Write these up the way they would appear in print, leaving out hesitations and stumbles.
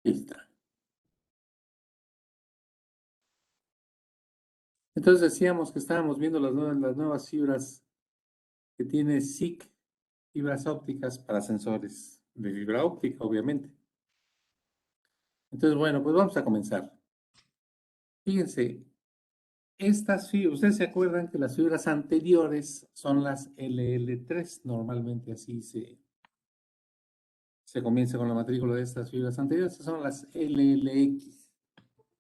Ahí está. Entonces decíamos que estábamos viendo las nuevas fibras que tiene SIC, fibras ópticas para sensores de fibra óptica, obviamente. Entonces, bueno, pues vamos a comenzar. Fíjense, estas fibras, ustedes se acuerdan que las fibras anteriores son las LL3, normalmente así se comienza con la matrícula de estas fibras anteriores, estas son las LLX.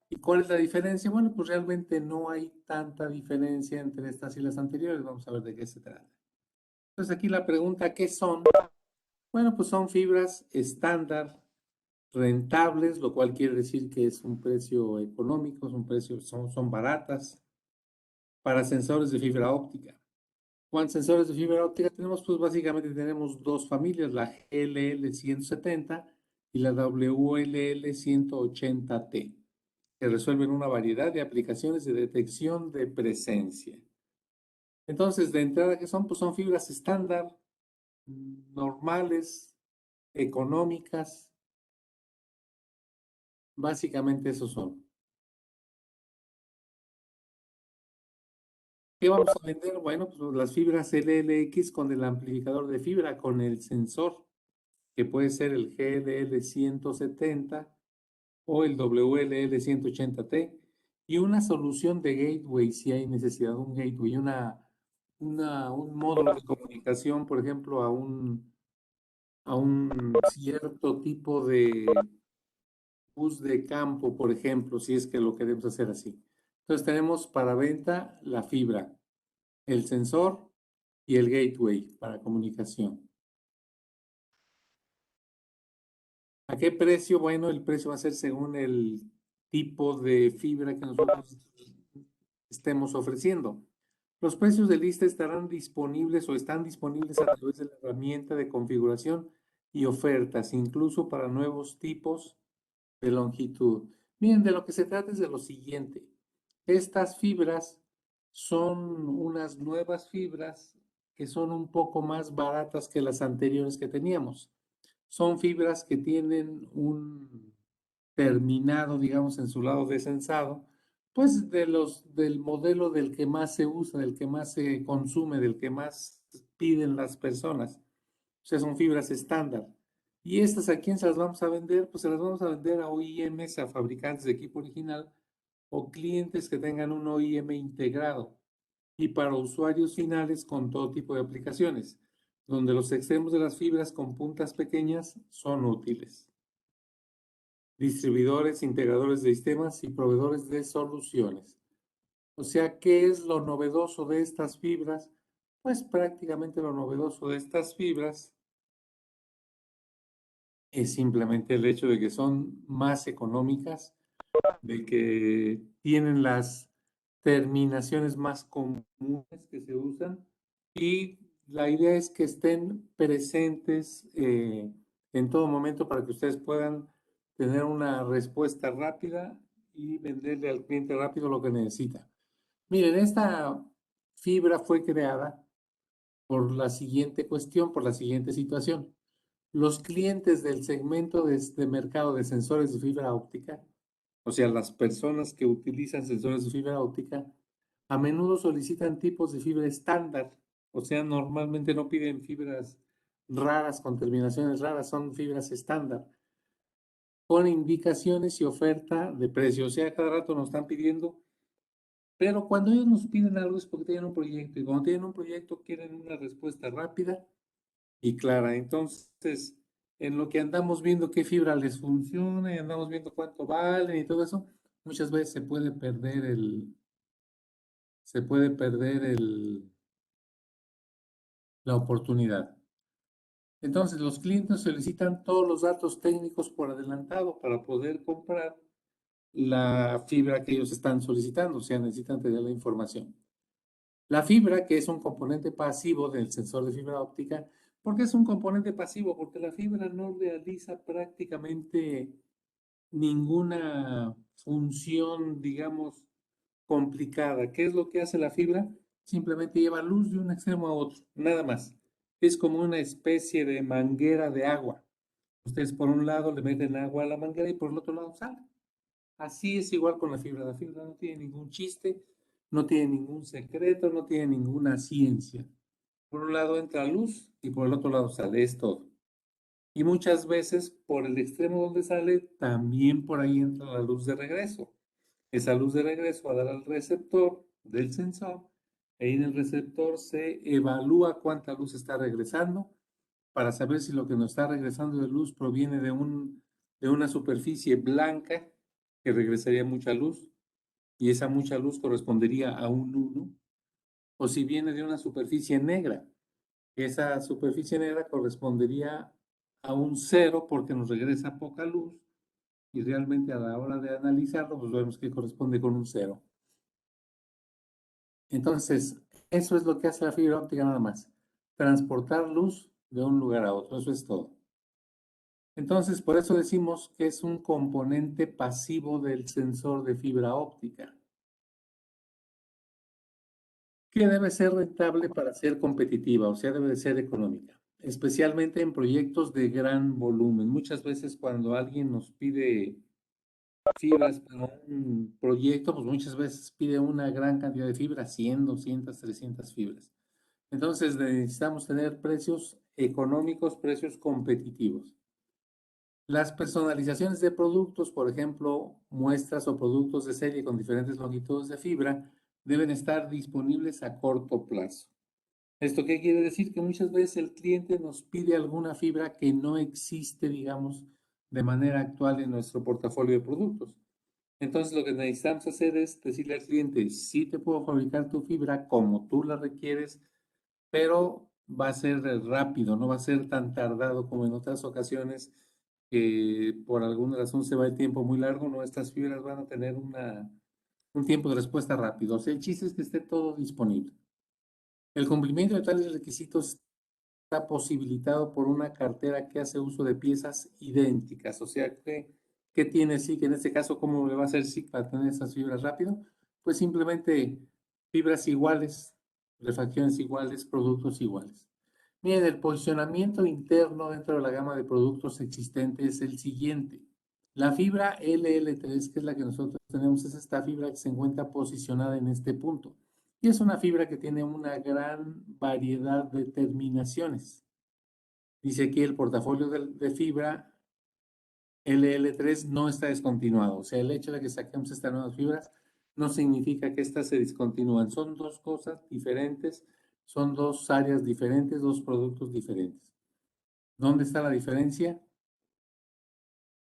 ¿Y cuál es la diferencia? Bueno, pues realmente no hay tanta diferencia entre estas y las anteriores. Vamos a ver de qué se trata. Entonces aquí la pregunta, ¿qué son? Bueno, pues son fibras estándar, rentables, lo cual quiere decir que es un precio económico, son baratas para sensores de fibra óptica. ¿Cuántos sensores de fibra óptica tenemos? Pues básicamente tenemos dos familias, la GLL170 y la WLL180T, que resuelven una variedad de aplicaciones de detección de presencia. Entonces, de entrada, ¿qué son? Pues son fibras estándar, normales, económicas. Básicamente esos son. ¿Qué vamos a vender? Bueno, pues las fibras LLX con el amplificador de fibra, con el sensor, que puede ser el GLL170 o el WLL180T, y una solución de gateway, si hay necesidad de un gateway, un módulo de comunicación, por ejemplo, a un cierto tipo de bus de campo, por ejemplo, si es que lo queremos hacer así. Entonces tenemos para venta la fibra, el sensor y el gateway para comunicación. ¿A qué precio? Bueno, el precio va a ser según el tipo de fibra que nosotros estemos ofreciendo. Los precios de lista estarán disponibles o están disponibles a través de la herramienta de configuración y ofertas, incluso para nuevos tipos de longitud. Miren, de lo que se trata es de lo siguiente. Estas fibras son unas nuevas fibras que son un poco más baratas que las anteriores que teníamos. Son fibras que tienen un terminado, digamos, en su lado desensado, pues del modelo del que más se usa, del que más se consume, del que más piden las personas. O sea, son fibras estándar. ¿Y estas a quién se las vamos a vender? Pues se las vamos a vender a OEMs, a fabricantes de equipo original o clientes que tengan un OEM integrado. Y para usuarios finales con todo tipo de aplicaciones, donde los extremos de las fibras con puntas pequeñas son útiles. Distribuidores, integradores de sistemas y proveedores de soluciones. O sea, ¿qué es lo novedoso de estas fibras? Pues prácticamente lo novedoso de estas fibras es simplemente el hecho de que son más económicas, de que tienen las terminaciones más comunes que se usan y la idea es que estén presentes en todo momento para que ustedes puedan tener una respuesta rápida y venderle al cliente rápido lo que necesita. Miren, esta fibra fue creada por la siguiente cuestión, por la siguiente situación. Los clientes del segmento de mercado de sensores de fibra óptica, o sea, las personas que utilizan sensores de fibra óptica, a menudo solicitan tipos de fibra estándar, o sea, normalmente no piden fibras raras con terminaciones raras, son fibras estándar, con indicaciones y oferta de precio. O sea, cada rato nos están pidiendo, pero cuando ellos nos piden algo es porque tienen un proyecto, y cuando tienen un proyecto quieren una respuesta rápida y clara. Entonces, en lo que andamos viendo qué fibra les funciona y andamos viendo cuánto valen y todo eso, muchas veces se puede perder la oportunidad. Entonces, los clientes solicitan todos los datos técnicos por adelantado para poder comprar la fibra que ellos están solicitando, o sea, necesitan tener la información. La fibra, que es un componente pasivo del sensor de fibra óptica, ¿por qué es un componente pasivo? Porque la fibra no realiza prácticamente ninguna función, digamos, complicada. ¿Qué es lo que hace la fibra? Simplemente lleva luz de un extremo a otro, nada más. Es como una especie de manguera de agua. Ustedes por un lado le meten agua a la manguera y por el otro lado sale. Así es igual con la fibra. La fibra no tiene ningún chiste, no tiene ningún secreto, no tiene ninguna ciencia. Por un lado entra luz y por el otro lado sale, es todo. Y muchas veces por el extremo donde sale, también por ahí entra la luz de regreso. Esa luz de regreso va a dar al receptor del sensor. Ahí en el receptor se evalúa cuánta luz está regresando para saber si lo que nos está regresando de luz proviene de una superficie blanca que regresaría mucha luz y esa mucha luz correspondería a un 1, o si viene de una superficie negra. Esa superficie negra correspondería a un 0 porque nos regresa poca luz y realmente a la hora de analizarlo, pues vemos que corresponde con un 0. Entonces, eso es lo que hace la fibra óptica nada más. Transportar luz de un lugar a otro, eso es todo. Entonces, por eso decimos que es un componente pasivo del sensor de fibra óptica, que debe ser rentable para ser competitiva, o sea, debe de ser económica, especialmente en proyectos de gran volumen. Muchas veces cuando alguien nos pide fibras para un proyecto, pues muchas veces pide una gran cantidad de fibras, 100, 200, 300 fibras. Entonces necesitamos tener precios económicos, precios competitivos. Las personalizaciones de productos, por ejemplo, muestras o productos de serie con diferentes longitudes de fibra, deben estar disponibles a corto plazo. ¿Esto qué quiere decir? Que muchas veces el cliente nos pide alguna fibra que no existe, digamos, de manera actual en nuestro portafolio de productos. Entonces lo que necesitamos hacer es decirle al cliente, sí te puedo fabricar tu fibra como tú la requieres, pero va a ser rápido, no va a ser tan tardado como en otras ocasiones que por alguna razón se va el tiempo muy largo, no, estas fibras van a tener un tiempo de respuesta rápido. O sea, el chiste es que esté todo disponible. El cumplimiento de tales requisitos está posibilitado por una cartera que hace uso de piezas idénticas. O sea, ¿qué tiene SICK? En este caso, ¿cómo le va a hacer SICK para tener esas fibras rápido? Pues simplemente fibras iguales, refacciones iguales, productos iguales. Miren, el posicionamiento interno dentro de la gama de productos existentes es el siguiente. La fibra LL3, que es la que nosotros tenemos, es esta fibra que se encuentra posicionada en este punto. Y es una fibra que tiene una gran variedad de terminaciones. Dice aquí el portafolio de fibra LL3 no está descontinuado. O sea, el hecho de que saquemos estas nuevas fibras no significa que estas se discontinúan. Son dos cosas diferentes, son dos áreas diferentes, dos productos diferentes. ¿Dónde está la diferencia?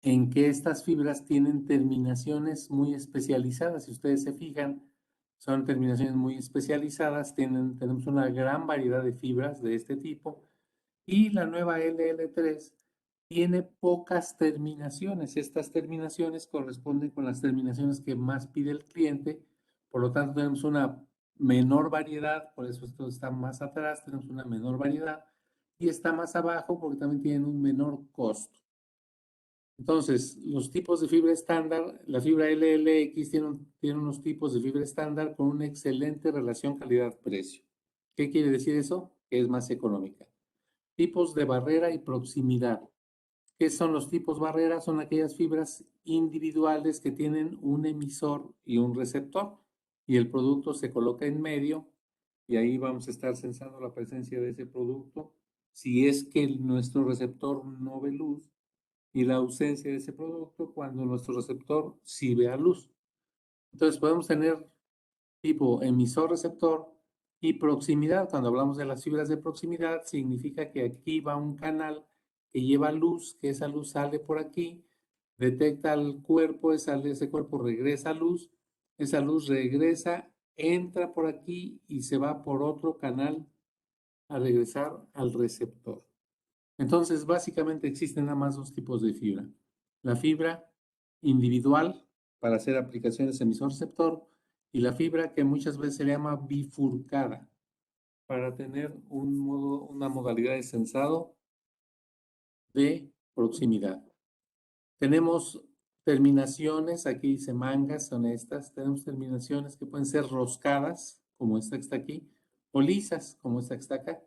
En que estas fibras tienen terminaciones muy especializadas. Si ustedes se fijan, son terminaciones muy especializadas. Tenemos una gran variedad de fibras de este tipo. Y la nueva LL3 tiene pocas terminaciones. Estas terminaciones corresponden con las terminaciones que más pide el cliente. Por lo tanto, tenemos una menor variedad. Por eso esto está más atrás. Tenemos una menor variedad. Y está más abajo porque también tienen un menor costo. Entonces, los tipos de fibra estándar, la fibra LLX tiene unos tipos de fibra estándar con una excelente relación calidad-precio. ¿Qué quiere decir eso? Que es más económica. Tipos de barrera y proximidad. ¿Qué son los tipos barrera? Son aquellas fibras individuales que tienen un emisor y un receptor y el producto se coloca en medio y ahí vamos a estar sensando la presencia de ese producto. Si es que nuestro receptor no ve luz, y la ausencia de ese producto cuando nuestro receptor sí vea luz. Entonces podemos tener tipo emisor-receptor y proximidad. Cuando hablamos de las fibras de proximidad, significa que aquí va un canal que lleva luz, que esa luz sale por aquí, detecta el cuerpo, ese cuerpo regresa luz, esa luz regresa, entra por aquí y se va por otro canal a regresar al receptor. Entonces, básicamente existen nada más dos tipos de fibra. La fibra individual para hacer aplicaciones emisor-receptor y la fibra que muchas veces se llama bifurcada para tener una modalidad de sensado de proximidad. Tenemos terminaciones, aquí dice mangas, son estas. Tenemos terminaciones que pueden ser roscadas, como esta que está aquí, o lisas, como esta que está acá.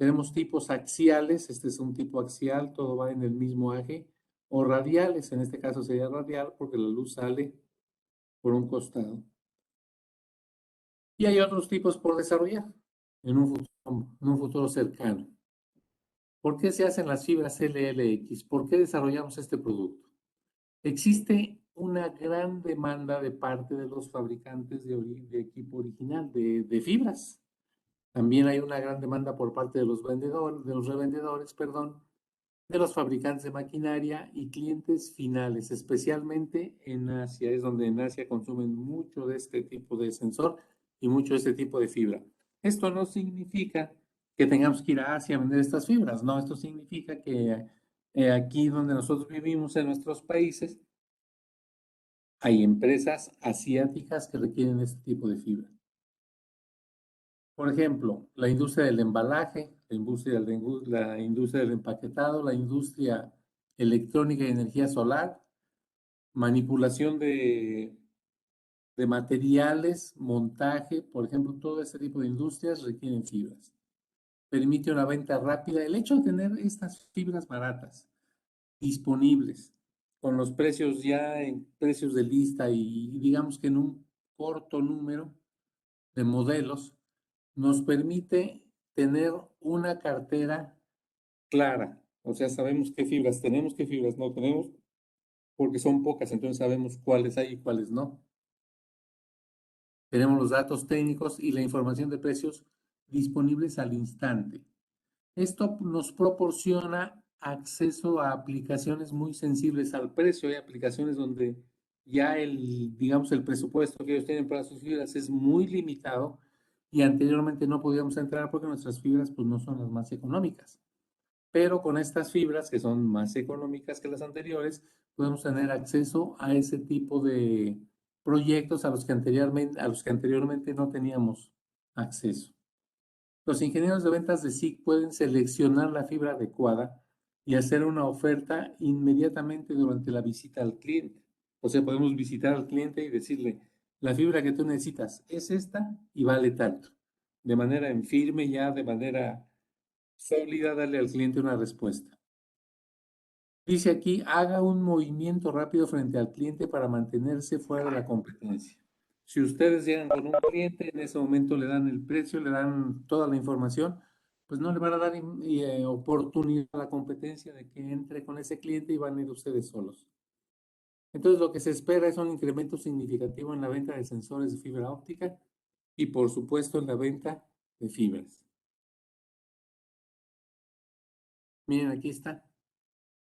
Tenemos tipos axiales, este es un tipo axial, todo va en el mismo eje, o radiales, en este caso sería radial porque la luz sale por un costado. Y hay otros tipos por desarrollar en un futuro cercano. ¿Por qué se hacen las fibras LLX? ¿Por qué desarrollamos este producto? Existe una gran demanda de parte de los fabricantes de equipo original, de fibras. También hay una gran demanda por parte de los vendedores, de los revendedores, perdón, de los fabricantes de maquinaria y clientes finales, especialmente en Asia. Es donde en Asia consumen mucho de este tipo de sensor y mucho de este tipo de fibra. Esto no significa que tengamos que ir a Asia a vender estas fibras, no, esto significa que aquí donde nosotros vivimos en nuestros países hay empresas asiáticas que requieren este tipo de fibra. Por ejemplo, la industria del embalaje, la industria del empaquetado, la industria electrónica y energía solar, manipulación de materiales, montaje, por ejemplo, todo este tipo de industrias requieren fibras. Permite una venta rápida. El hecho de tener estas fibras baratas disponibles, con los precios ya en precios de lista y digamos que en un corto número de modelos, nos permite tener una cartera clara. O sea, sabemos qué fibras tenemos, qué fibras no tenemos, porque son pocas, entonces sabemos cuáles hay y cuáles no. Tenemos los datos técnicos y la información de precios disponibles al instante. Esto nos proporciona acceso a aplicaciones muy sensibles al precio. Hay aplicaciones donde ya digamos, el presupuesto que ellos tienen para sus fibras es muy limitado y anteriormente no podíamos entrar porque nuestras fibras pues no son las más económicas. Pero con estas fibras que son más económicas que las anteriores, podemos tener acceso a ese tipo de proyectos a los que anteriormente no teníamos acceso. Los ingenieros de ventas de SIC pueden seleccionar la fibra adecuada y hacer una oferta inmediatamente durante la visita al cliente. O sea, podemos visitar al cliente y decirle, la fibra que tú necesitas es esta y vale tanto. De manera en firme, ya de manera sólida, darle al cliente una respuesta. Dice aquí, haga un movimiento rápido frente al cliente para mantenerse fuera de la competencia. Si ustedes llegan con un cliente, en ese momento le dan el precio, le dan toda la información, pues no le van a dar oportunidad a la competencia de que entre con ese cliente y van a ir ustedes solos. Entonces lo que se espera es un incremento significativo en la venta de sensores de fibra óptica y por supuesto en la venta de fibras. Miren, aquí está.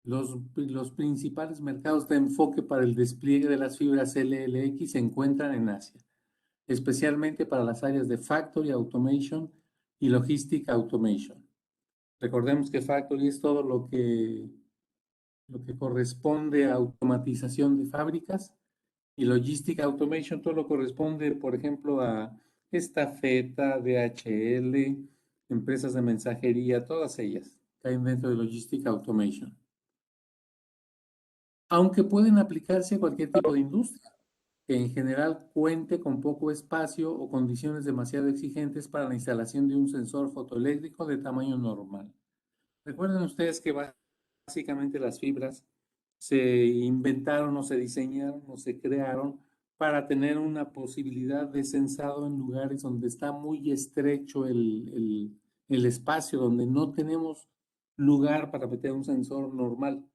Los principales mercados de enfoque para el despliegue de las fibras LLX se encuentran en Asia, especialmente para las áreas de Factory Automation y Logistic Automation. Recordemos que Factory es todo lo que corresponde a automatización de fábricas y Logistic Automation todo lo corresponde, por ejemplo, a Estafeta, DHL, empresas de mensajería, todas ellas caen dentro de Logistic Automation. Aunque pueden aplicarse a cualquier tipo de industria, que en general cuente con poco espacio o condiciones demasiado exigentes para la instalación de un sensor fotoeléctrico de tamaño normal. Recuerden ustedes que básicamente las fibras se inventaron o se diseñaron o se crearon para tener una posibilidad de sensado en lugares donde está muy estrecho el espacio, donde no tenemos lugar para meter un sensor normal.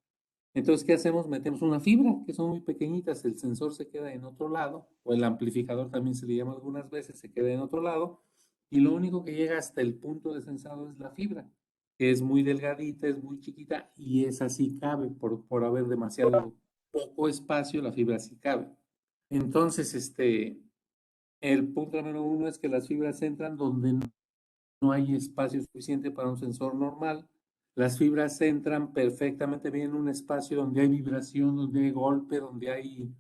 Entonces, ¿qué hacemos? Metemos una fibra, que son muy pequeñitas, el sensor se queda en otro lado, o el amplificador también se le llama algunas veces, se queda en otro lado, y lo único que llega hasta el punto de sensado es la fibra, que es muy delgadita, es muy chiquita, y esa sí cabe, por haber demasiado poco espacio, la fibra sí cabe. Entonces, el punto número uno es que las fibras entran donde no hay espacio suficiente para un sensor normal. Las fibras entran perfectamente bien en un espacio donde hay vibración, donde hay golpe, donde hay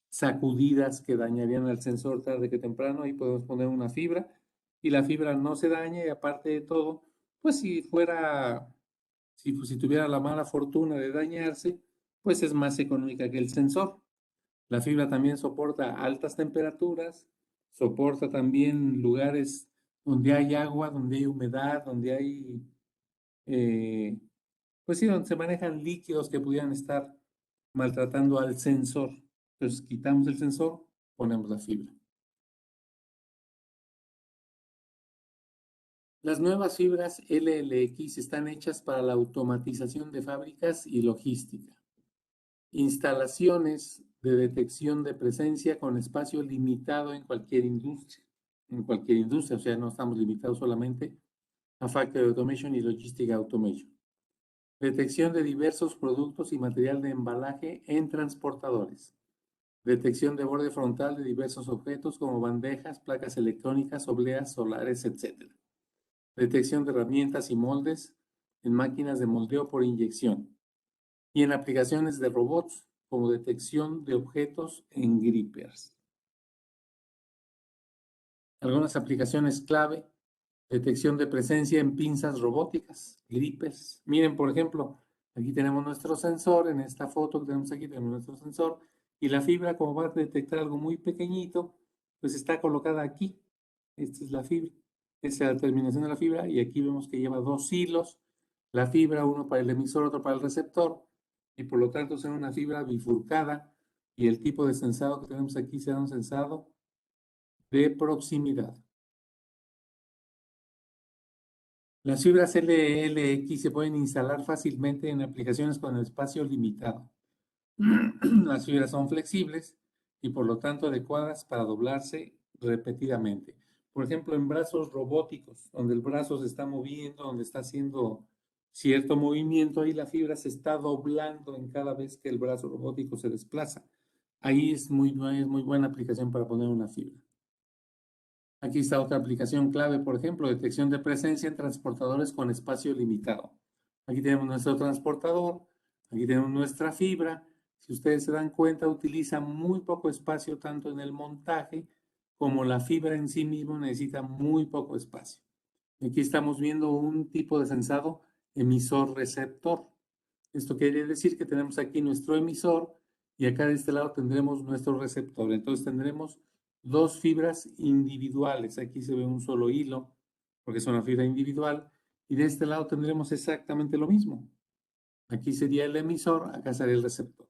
sacudidas que dañarían al sensor tarde que temprano. Ahí podemos poner una fibra y la fibra no se daña y aparte de todo, pues si tuviera la mala fortuna de dañarse, pues es más económica que el sensor. La fibra también soporta altas temperaturas, soporta también lugares donde hay agua, donde hay humedad, donde hay pues sí, donde se manejan líquidos que pudieran estar maltratando al sensor. Entonces quitamos el sensor, ponemos la fibra. Las nuevas fibras LLX están hechas para la automatización de fábricas y logística. Instalaciones de detección de presencia con espacio limitado en cualquier industria. En cualquier industria, o sea, no estamos limitados solamente a Factory Automation y Logistic Automation. Detección de diversos productos y material de embalaje en transportadores. Detección de borde frontal de diversos objetos como bandejas, placas electrónicas, obleas, solares, etc. Detección de herramientas y moldes en máquinas de moldeo por inyección y en aplicaciones de robots como detección de objetos en grippers. Algunas aplicaciones clave: detección de presencia en pinzas robóticas, grippers. Miren, por ejemplo, aquí tenemos nuestro sensor, en esta foto que tenemos aquí tenemos nuestro sensor, y la fibra, como va a detectar algo muy pequeñito, pues está colocada aquí. Esta es la fibra, esta es la terminación de la fibra, y aquí vemos que lleva dos hilos, la fibra, uno para el emisor, otro para el receptor, y por lo tanto será una fibra bifurcada, y el tipo de sensado que tenemos aquí será un sensado de proximidad. Las fibras LLX se pueden instalar fácilmente en aplicaciones con espacio limitado. Las fibras son flexibles y por lo tanto adecuadas para doblarse repetidamente. Por ejemplo, en brazos robóticos, donde el brazo se está moviendo, donde está haciendo cierto movimiento, ahí la fibra se está doblando en cada vez que el brazo robótico se desplaza. Ahí es muy buena aplicación para poner una fibra. Aquí está otra aplicación clave, por ejemplo, detección de presencia en transportadores con espacio limitado. Aquí tenemos nuestro transportador, aquí tenemos nuestra fibra. Si ustedes se dan cuenta, utiliza muy poco espacio tanto en el montaje como la fibra en sí mismo necesita muy poco espacio. Aquí estamos viendo un tipo de sensado emisor-receptor. Esto quiere decir que tenemos aquí nuestro emisor y acá de este lado tendremos nuestro receptor. Entonces tendremos dos fibras individuales. Aquí se ve un solo hilo porque es una fibra individual. Y de este lado tendremos exactamente lo mismo. Aquí sería el emisor, acá sería el receptor.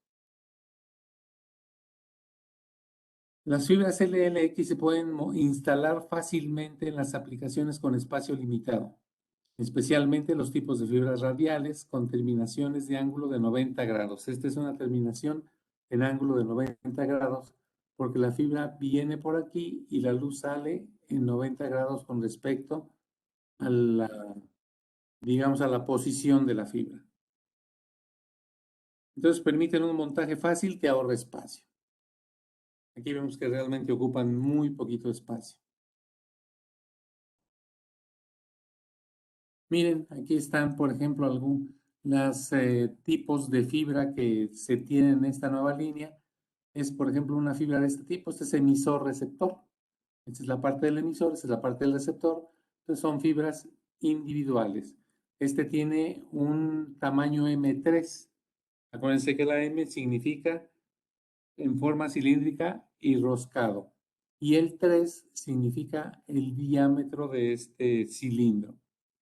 Las fibras LLX se pueden instalar fácilmente en las aplicaciones con espacio limitado, especialmente los tipos de fibras radiales con terminaciones de ángulo de 90 grados. Esta es una terminación en ángulo de 90 grados porque la fibra viene por aquí y la luz sale en 90 grados con respecto a la, digamos, a la posición de la fibra. Entonces permiten un montaje fácil que ahorra espacio. Aquí vemos que realmente ocupan muy poquito espacio. Miren, aquí están, por ejemplo, algunos tipos de fibra que se tienen en esta nueva línea. Es, por ejemplo, una fibra de este tipo. Este es emisor-receptor. Esta es la parte del emisor, esta es la parte del receptor. Entonces son fibras individuales. Este tiene un tamaño M3. Acuérdense que la M significa en forma cilíndrica y roscado. Y el 3 significa el diámetro de este cilindro.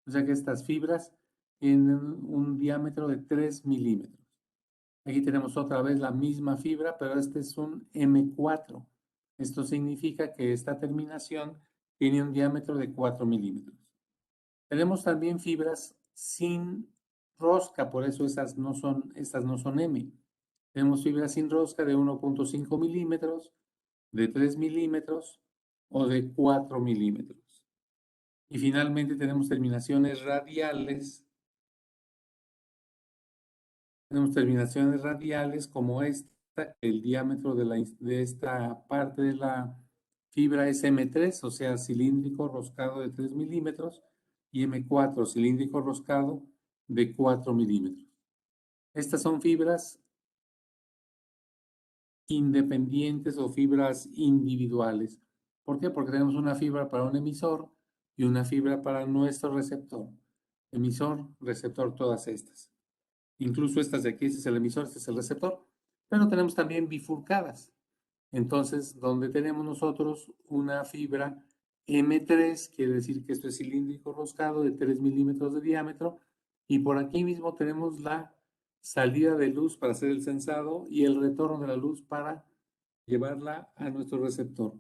O sea que estas fibras tienen un diámetro de 3 milímetros. Aquí tenemos otra vez la misma fibra, pero este es un M4. Esto significa que esta terminación tiene un diámetro de 4 milímetros. Tenemos también fibras sin rosca, por eso estas no son M. Tenemos fibras sin rosca de 1.5 milímetros, de 3 milímetros o de 4 milímetros. Y finalmente tenemos terminaciones radiales. Tenemos terminaciones radiales como esta. El diámetro de esta parte de la fibra es M3, o sea, cilíndrico roscado de 3 milímetros, y M4, cilíndrico roscado de 4 milímetros. Estas son fibras independientes o fibras individuales. ¿Por qué? Porque tenemos una fibra para un emisor y una fibra para nuestro receptor. Emisor, receptor, todas estas. Incluso estas de aquí, este es el emisor, este es el receptor. Pero tenemos también bifurcadas. Entonces, donde tenemos nosotros una fibra M3, quiere decir que esto es cilíndrico roscado de 3 milímetros de diámetro, Y por aquí mismo tenemos la salida de luz para hacer el sensado y el retorno de la luz para llevarla a nuestro receptor.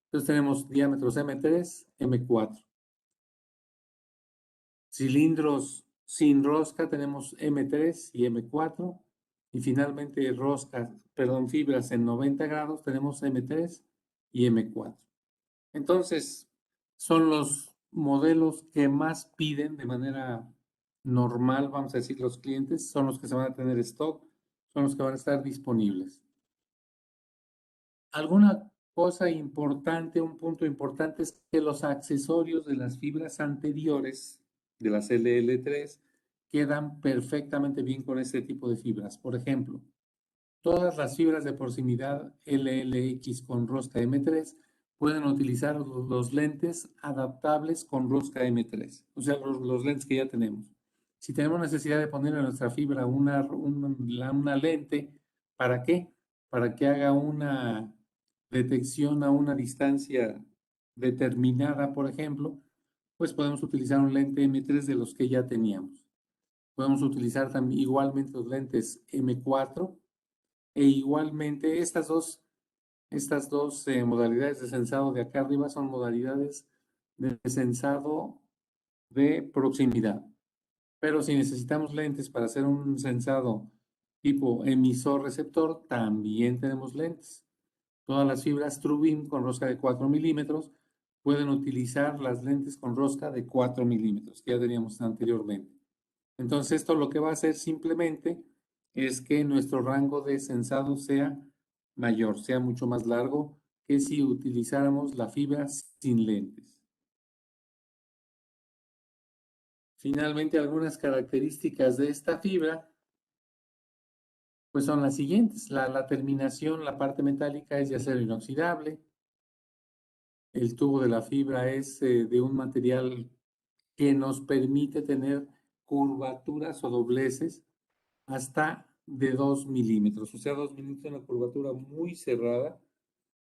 Entonces tenemos diámetros M3, M4. Cilindros sin rosca tenemos M3 y M4. Y finalmente fibras en 90 grados tenemos M3 y M4. Entonces, son los modelos que más piden de manera normal, vamos a decir, los clientes, son los que se van a tener stock, son los que van a estar disponibles. Alguna cosa importante, un punto importante es que los accesorios de las fibras anteriores, de las LL3, quedan perfectamente bien con este tipo de fibras. Por ejemplo, todas las fibras de proximidad LLX con rosca M3 pueden utilizar los lentes adaptables con rosca M3, o sea, los lentes que ya tenemos. Si tenemos necesidad de poner en nuestra fibra una lente, ¿para qué? Para que haga una detección a una distancia determinada, por ejemplo, pues podemos utilizar un lente M3 de los que ya teníamos. Podemos utilizar también igualmente los lentes M4 e igualmente estas dos modalidades de sensado de acá arriba son modalidades de sensado de proximidad. Pero si necesitamos lentes para hacer un sensado tipo emisor-receptor, también tenemos lentes. Todas las fibras TrueBeam con rosca de 4 milímetros pueden utilizar las lentes con rosca de 4 milímetros, que ya teníamos anteriormente. Entonces, esto lo que va a hacer simplemente es que nuestro rango de sensado sea mayor, sea mucho más largo que si utilizáramos la fibra sin lentes. Finalmente, algunas características de esta fibra pues son las siguientes. La terminación, la parte metálica es de acero inoxidable. El tubo de la fibra es de un material que nos permite tener curvaturas o dobleces hasta de 2 milímetros. O sea, 2 milímetros es una curvatura muy cerrada.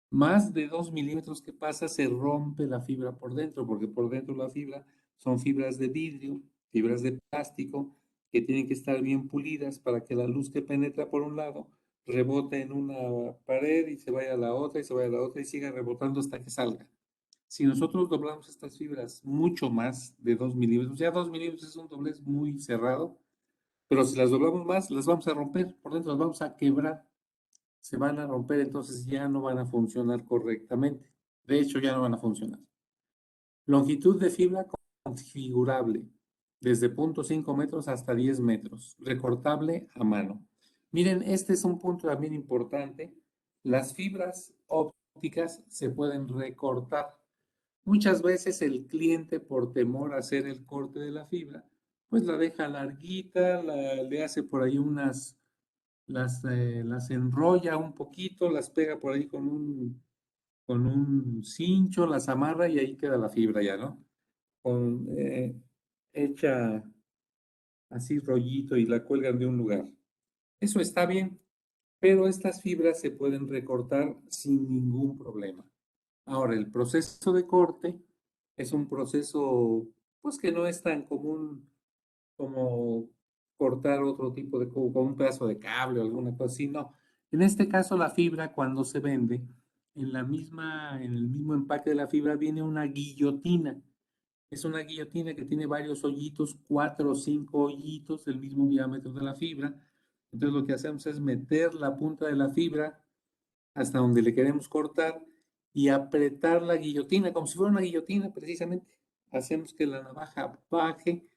Más de 2 milímetros que pasa, se rompe la fibra por dentro, porque por dentro la fibra son fibras de vidrio, fibras de plástico, que tienen que estar bien pulidas para que la luz que penetra por un lado rebote en una pared y se vaya a la otra y se vaya a la otra y siga rebotando hasta que salga. Si nosotros doblamos estas fibras mucho más de 2 milímetros, ya 2 milímetros es un doblez muy cerrado, pero si las doblamos más, las vamos a romper por dentro, las vamos a quebrar, se van a romper, entonces ya no van a funcionar correctamente. De hecho, ya no van a funcionar. Longitud de fibra configurable, desde 0.5 metros hasta 10 metros, recortable a mano. Miren, este es un punto también importante. Las fibras ópticas se pueden recortar. Muchas veces el cliente, por temor a hacer el corte de la fibra, pues la deja larguita, le hace por ahí las enrolla un poquito, las pega por ahí con un cincho, las amarra y ahí queda la fibra ya, ¿no? Con, hecha así rollito y la cuelgan de un lugar. Eso está bien, pero estas fibras se pueden recortar sin ningún problema. Ahora, el proceso de corte es un proceso, pues que no es tan común como cortar otro tipo de, con un pedazo de cable o alguna cosa así, no. En este caso, la fibra cuando se vende, en el mismo empaque de la fibra viene una guillotina. Es una guillotina que tiene varios hoyitos, 4 o 5 hoyitos del mismo diámetro de la fibra. Entonces lo que hacemos es meter la punta de la fibra hasta donde le queremos cortar y apretar la guillotina, como si fuera una guillotina precisamente. Hacemos que la navaja baje,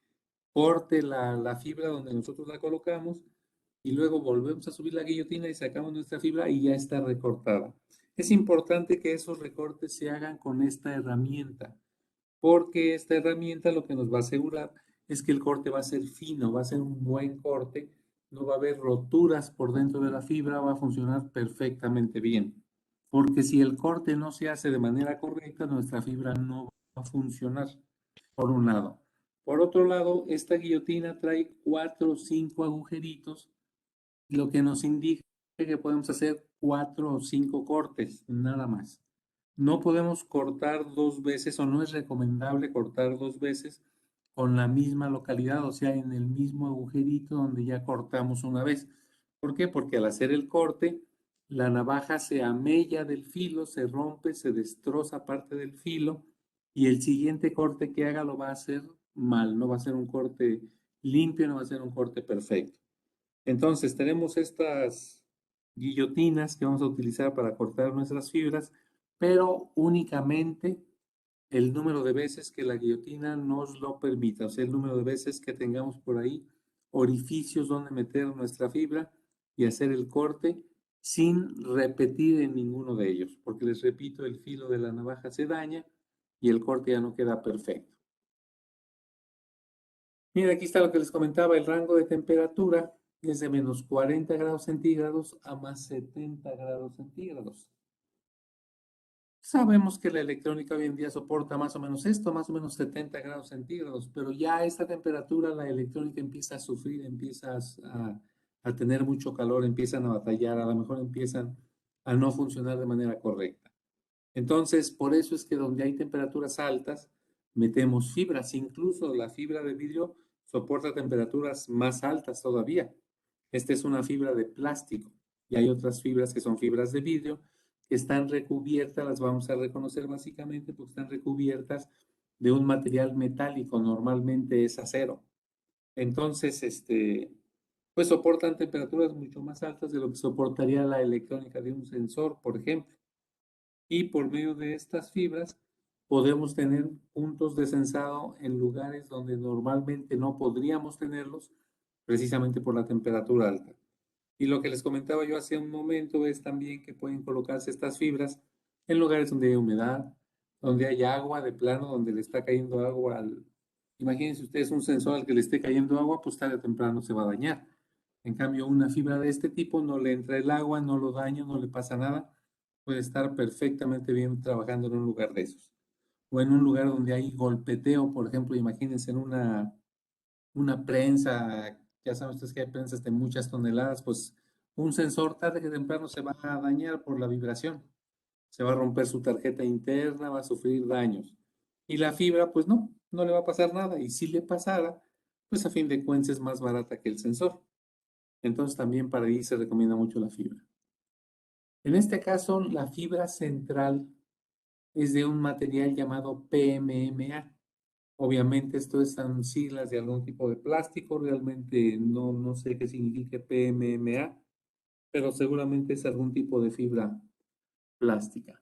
corte la fibra donde nosotros la colocamos y luego volvemos a subir la guillotina y sacamos nuestra fibra y ya está recortada. Es importante que esos recortes se hagan con esta herramienta, porque esta herramienta lo que nos va a asegurar es que el corte va a ser fino, va a ser un buen corte, no va a haber roturas por dentro de la fibra, va a funcionar perfectamente bien. Porque si el corte no se hace de manera correcta, nuestra fibra no va a funcionar, por un lado. Por otro lado, esta guillotina trae 4 o 5 agujeritos, lo que nos indica que podemos hacer 4 o 5 cortes, nada más. No podemos cortar dos veces o no es recomendable cortar dos veces con la misma localidad, o sea, en el mismo agujerito donde ya cortamos una vez. ¿Por qué? Porque al hacer el corte, la navaja se amella del filo, se rompe, se destroza parte del filo y el siguiente corte que haga lo va a hacer mal, no va a ser un corte limpio, no va a ser un corte perfecto. Entonces, tenemos estas guillotinas que vamos a utilizar para cortar nuestras fibras, pero únicamente el número de veces que la guillotina nos lo permita, o sea, el número de veces que tengamos por ahí orificios donde meter nuestra fibra y hacer el corte sin repetir en ninguno de ellos, porque les repito, el filo de la navaja se daña y el corte ya no queda perfecto. Mira, aquí está lo que les comentaba, el rango de temperatura es de menos 40 grados centígrados a más 70 grados centígrados. Sabemos que la electrónica hoy en día soporta más o menos esto, más o menos 70 grados centígrados, pero ya a esta temperatura la electrónica empieza a sufrir, empieza a tener mucho calor, empiezan a batallar, a lo mejor empiezan a no funcionar de manera correcta. Entonces, por eso es que donde hay temperaturas altas, metemos fibras, incluso la fibra de vidrio soporta temperaturas más altas todavía. Esta es una fibra de plástico y hay otras fibras que son fibras de vidrio que están recubiertas, las vamos a reconocer básicamente porque están recubiertas de un material metálico, normalmente es acero. Entonces, pues soportan temperaturas mucho más altas de lo que soportaría la electrónica de un sensor, por ejemplo. Y por medio de estas fibras podemos tener puntos de sensado en lugares donde normalmente no podríamos tenerlos, precisamente por la temperatura alta. Y lo que les comentaba yo hace un momento es también que pueden colocarse estas fibras en lugares donde hay humedad, donde hay agua de plano, donde le está cayendo agua al... Imagínense ustedes un sensor al que le esté cayendo agua, pues tarde o temprano se va a dañar. En cambio, una fibra de este tipo no le entra el agua, no lo daña, no le pasa nada. Puede estar perfectamente bien trabajando en un lugar de esos. O en un lugar donde hay golpeteo, por ejemplo, imagínense en una prensa, ya saben ustedes que hay prensas de muchas toneladas, pues un sensor tarde que temprano se va a dañar por la vibración, se va a romper su tarjeta interna, va a sufrir daños. Y la fibra, pues no le va a pasar nada. Y si le pasara, pues a fin de cuentas es más barata que el sensor. Entonces también para ahí se recomienda mucho la fibra. En este caso, la fibra central es de un material llamado PMMA. Obviamente esto están siglas de algún tipo de plástico, realmente no sé qué significa PMMA, pero seguramente es algún tipo de fibra plástica.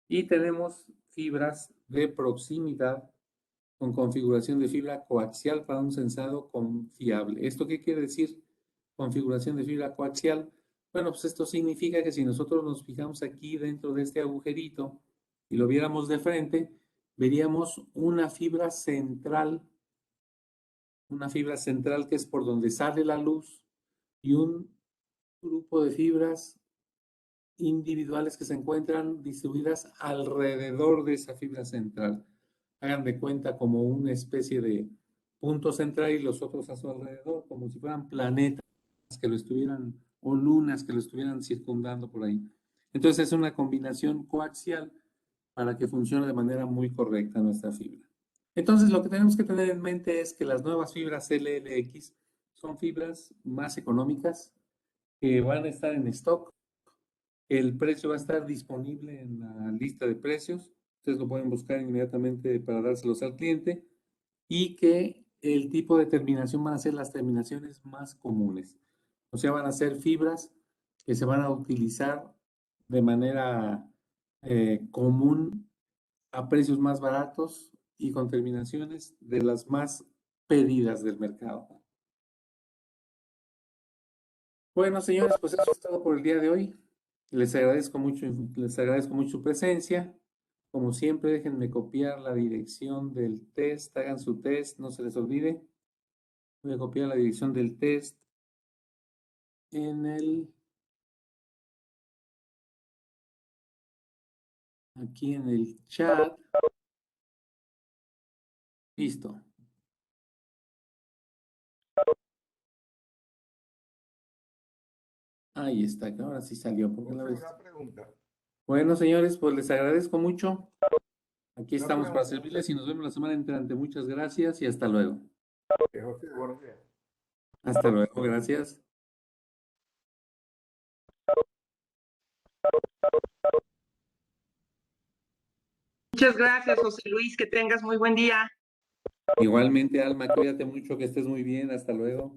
Y tenemos fibras de proximidad con configuración de fibra coaxial para un sensado confiable. ¿Esto qué quiere decir? Configuración de fibra coaxial. Bueno, pues esto significa que si nosotros nos fijamos aquí dentro de este agujerito y lo viéramos de frente, veríamos una fibra central que es por donde sale la luz y un grupo de fibras individuales que se encuentran distribuidas alrededor de esa fibra central. Hagan de cuenta como una especie de punto central y los otros a su alrededor, como si fueran planetas que lo estuvieran, o lunas que lo estuvieran circundando por ahí. Entonces es una combinación coaxial para que funcione de manera muy correcta nuestra fibra. Entonces lo que tenemos que tener en mente es que las nuevas fibras LLX son fibras más económicas que van a estar en stock. El precio va a estar disponible en la lista de precios. Ustedes lo pueden buscar inmediatamente para dárselos al cliente y que el tipo de terminación van a ser las terminaciones más comunes. O sea, van a ser fibras que se van a utilizar de manera común a precios más baratos y con terminaciones de las más pedidas del mercado. Bueno, señores, pues eso es todo por el día de hoy. Les agradezco mucho su presencia. Como siempre, déjenme copiar la dirección del test. Hagan su test, no se les olvide. Voy a copiar la dirección del test en aquí en el chat. Listo. Ahí está, que ahora sí salió. Porque la José, vez... una pregunta. Bueno, señores, pues les agradezco mucho. Aquí Nos estamos para vemos, servirles y nos vemos la semana entrante. Muchas gracias y hasta luego. José. Buenos días. Hasta luego, gracias. Muchas gracias, José Luis, que tengas muy buen día. Igualmente, Alma, cuídate mucho, que estés muy bien. Hasta luego.